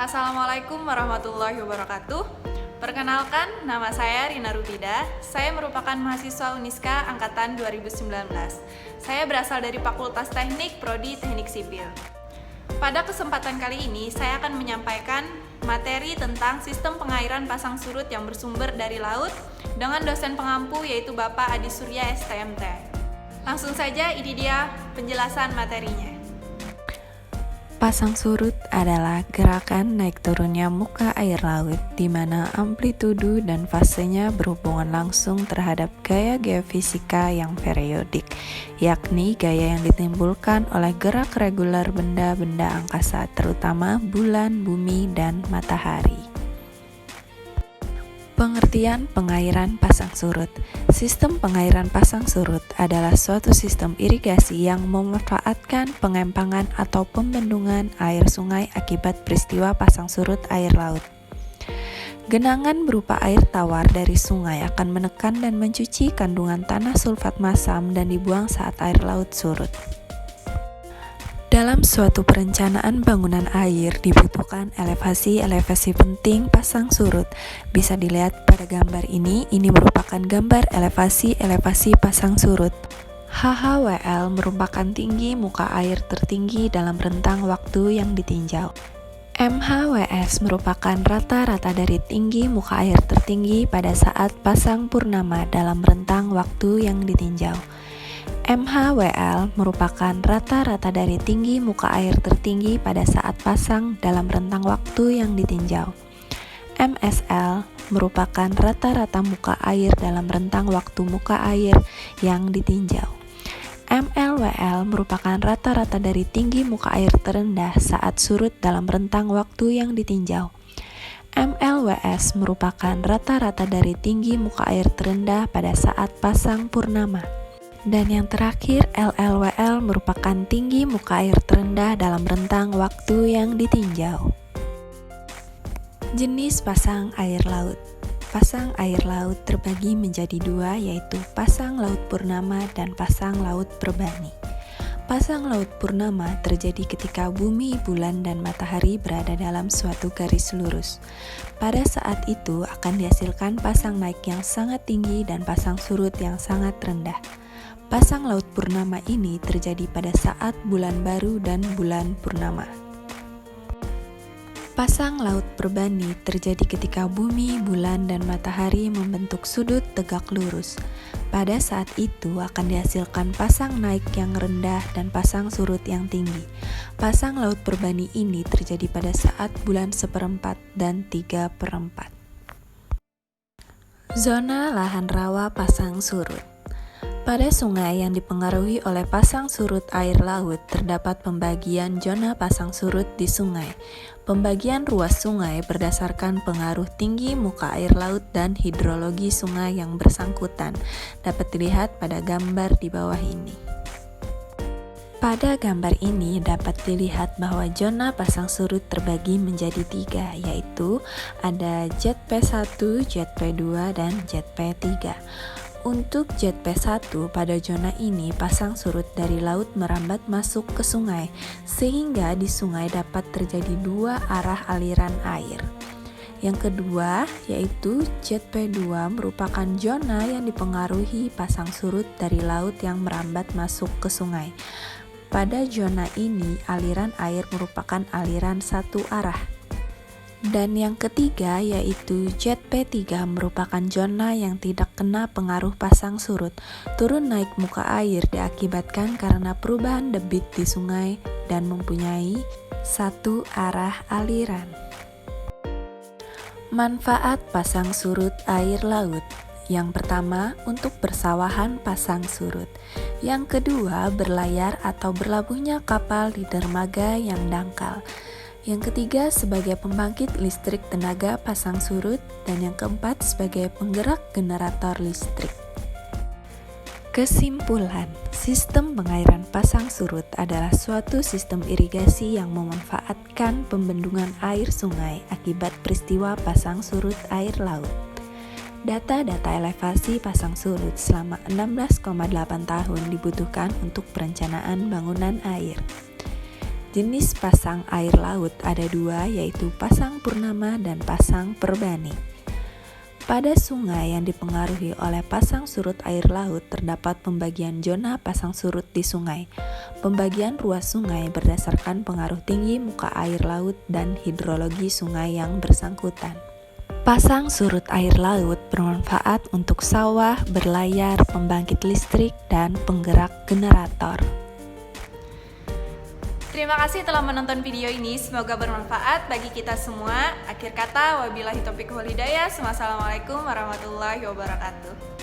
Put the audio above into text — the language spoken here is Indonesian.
Assalamualaikum warahmatullahi wabarakatuh. Perkenalkan, nama saya Rina Rubida. Saya merupakan mahasiswa Uniska angkatan 2019. Saya berasal dari Fakultas Teknik Prodi Teknik Sipil. Pada kesempatan kali ini, saya akan menyampaikan materi tentang sistem pengairan pasang surut yang bersumber dari laut dengan dosen pengampu yaitu Bapak Adi Surya STMT. Langsung saja, ini dia penjelasan materinya. Pasang surut adalah gerakan naik turunnya muka air laut di mana amplitudo dan fasenya berhubungan langsung terhadap gaya geofisika yang periodik, yakni gaya yang ditimbulkan oleh gerak reguler benda-benda angkasa, terutama bulan, bumi, dan matahari. Pengertian pengairan pasang surut. Sistem pengairan pasang surut adalah suatu sistem irigasi yang memanfaatkan pengempangan atau pembendungan air sungai akibat peristiwa pasang surut air laut. Genangan berupa air tawar dari sungai akan menekan dan mencuci kandungan tanah sulfat masam dan dibuang saat air laut surut. Dalam suatu perencanaan bangunan air dibutuhkan elevasi penting pasang surut. Bisa dilihat pada gambar ini merupakan gambar elevasi pasang surut. HHWL merupakan tinggi muka air tertinggi dalam rentang waktu yang ditinjau. MHWS merupakan rata-rata dari tinggi muka air tertinggi pada saat pasang purnama dalam rentang waktu yang ditinjau. MHWL merupakan rata-rata dari tinggi muka air tertinggi pada saat pasang dalam rentang waktu yang ditinjau. MSL merupakan rata-rata muka air dalam rentang waktu muka air yang ditinjau. MLWL merupakan rata-rata dari tinggi muka air terendah saat surut dalam rentang waktu yang ditinjau. MLWS merupakan rata-rata dari tinggi muka air terendah pada saat pasang purnama. Dan yang terakhir, LLWL merupakan tinggi muka air terendah dalam rentang waktu yang ditinjau. Jenis pasang air laut. Pasang air laut terbagi menjadi dua, yaitu pasang laut purnama dan pasang laut perbani. Pasang laut purnama terjadi ketika bumi, bulan, dan matahari berada dalam suatu garis lurus. Pada saat itu akan dihasilkan pasang naik yang sangat tinggi dan pasang surut yang sangat rendah. Pasang laut purnama ini terjadi pada saat bulan baru dan bulan purnama. Pasang laut perbani terjadi ketika bumi, bulan, dan matahari membentuk sudut tegak lurus. Pada saat itu akan dihasilkan pasang naik yang rendah dan pasang surut yang tinggi. Pasang laut perbani ini terjadi pada saat bulan 1/4 dan 3/4. Zona lahan rawa pasang surut. Pada sungai yang dipengaruhi oleh pasang surut air laut, terdapat pembagian zona pasang surut di sungai. Pembagian ruas sungai berdasarkan pengaruh tinggi muka air laut dan hidrologi sungai yang bersangkutan, dapat dilihat pada gambar di bawah ini. Pada gambar ini dapat dilihat bahwa zona pasang surut terbagi menjadi 3, yaitu ada ZP1, ZP2, dan ZP3. Untuk ZP1 pada zona ini pasang surut dari laut merambat masuk ke sungai, sehingga di sungai dapat terjadi dua arah aliran air. Yang kedua yaitu ZP2 merupakan zona yang dipengaruhi pasang surut dari laut yang merambat masuk ke sungai. Pada zona ini aliran air merupakan aliran satu arah. Dan yang ketiga yaitu ZP3 merupakan zona yang tidak kena pengaruh pasang surut. Turun naik muka air diakibatkan karena perubahan debit di sungai dan mempunyai satu arah aliran. Manfaat pasang surut air laut. Yang pertama, untuk persawahan pasang surut. Yang kedua, berlayar atau berlabuhnya kapal di dermaga yang dangkal. Yang ketiga, sebagai pembangkit listrik tenaga pasang surut, dan yang keempat sebagai penggerak generator listrik. Kesimpulan, sistem pengairan pasang surut adalah suatu sistem irigasi yang memanfaatkan pembendungan air sungai akibat peristiwa pasang surut air laut. Data-data elevasi pasang surut selama 16,8 tahun dibutuhkan untuk perencanaan bangunan air. Jenis pasang air laut ada dua, yaitu pasang purnama dan pasang perbani. Pada sungai yang dipengaruhi oleh pasang surut air laut, terdapat pembagian zona pasang surut di sungai. Pembagian ruas sungai berdasarkan pengaruh tinggi muka air laut dan hidrologi sungai yang bersangkutan. Pasang surut air laut bermanfaat untuk sawah, berlayar, pembangkit listrik, dan penggerak generator. Terima kasih telah menonton video ini, semoga bermanfaat bagi kita semua. Akhir kata, wabillahi taufiq wal hidayah. Wassalamualaikum warahmatullahi wabarakatuh.